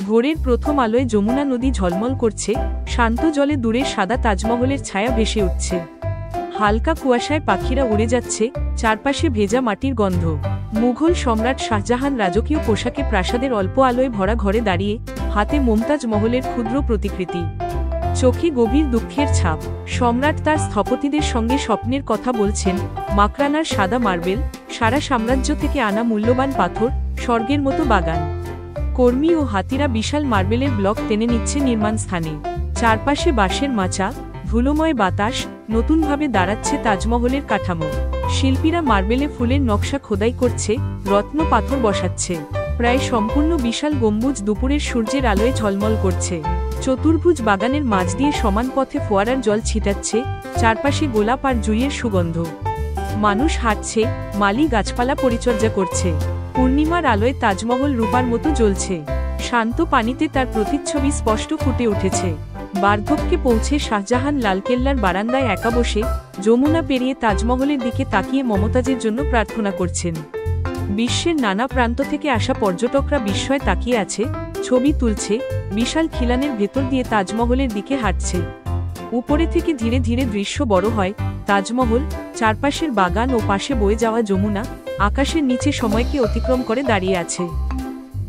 ভোরের প্রথম আলোয় যমুনা নদী ঝলমল করছে, শান্ত জলে দূরের সাদা তাজমহলের ছায়া ভেসে উঠছে। হালকা কুয়াশায় পাখিরা উড়ে যাচ্ছে, চারপাশে ভেজা মাটির গন্ধ। মুঘল সম্রাট শাহজাহান রাজকীয় পোশাকে প্রাসাদের অল্প আলোয় ভরা ঘরে দাঁড়িয়ে, হাতে মুমতাজ মহলের ক্ষুদ্র প্রতিকৃতি, চোখে গভীর দুঃখের ছাপ। সম্রাট তার স্থপতিদের সঙ্গে স্বপ্নের কথা বলছেন, মাকরানার সাদা মার্বেল, সারা সাম্রাজ্য থেকে আনা মূল্যবান পাথর, স্বর্গের মতো বাগান। কর্মী ও হাতিরা বিশাল মার্বেলের ব্লক টেনে নিচ্ছে নির্মাণ স্থানে। চারপাশে বাঁশের মাচা, ধুলোময় বাতাস, নতুনভাবে দাঁড়াচ্ছে তাজমহলের কাঠামো। শিল্পীরা মার্বেলে ফুলের নকশা খোদাই করছে, রত্ন পাথর বসাচ্ছে। প্রায় সম্পূর্ণ বিশাল গম্বুজ দুপুরের সূর্যের আলোয় ঝলমল করছে। চতুর্ভুজ বাগানের মাঝ দিয়ে সমান পথে ফোয়ারার জল ছিটাচ্ছে, চারপাশে গোলাপ আর জুঁইয়ের সুগন্ধ। মানুষ হাঁটছে, মালি গাছপালা পরিচর্যা করছে। পূর্ণিমার আলোয় তাজমহল রূপার মতো জ্বলছে। শান্ত পানিতে তার প্রতিচ্ছবি স্পষ্ট ফুটে উঠেছে। বার্ধক্যে পৌঁছে শাহজাহান লালকেল্লার বারান্দায় একা বসে, যমুনা পেরিয়ে তাজমহলের দিকে তাকিয়ে মমতাজের জন্য প্রার্থনা করছেন। বিশ্বের নানা প্রান্ত থেকে আসা পর্যটকরা বিস্ময়ে তাকিয়ে আছে, ছবি তুলছে, বিশাল খিলানের ভেতর দিয়ে তাজমহলের দিকে হাঁটছে। উপরে থেকে ধীরে ধীরে দৃশ্য বড় হয়, তাজমহল, চারপাশের বাগান ও পাশে বয়ে যাওয়া যমুনা, আকাশের নিচে সময়কে অতিক্রম করে দাঁড়িয়ে আছে।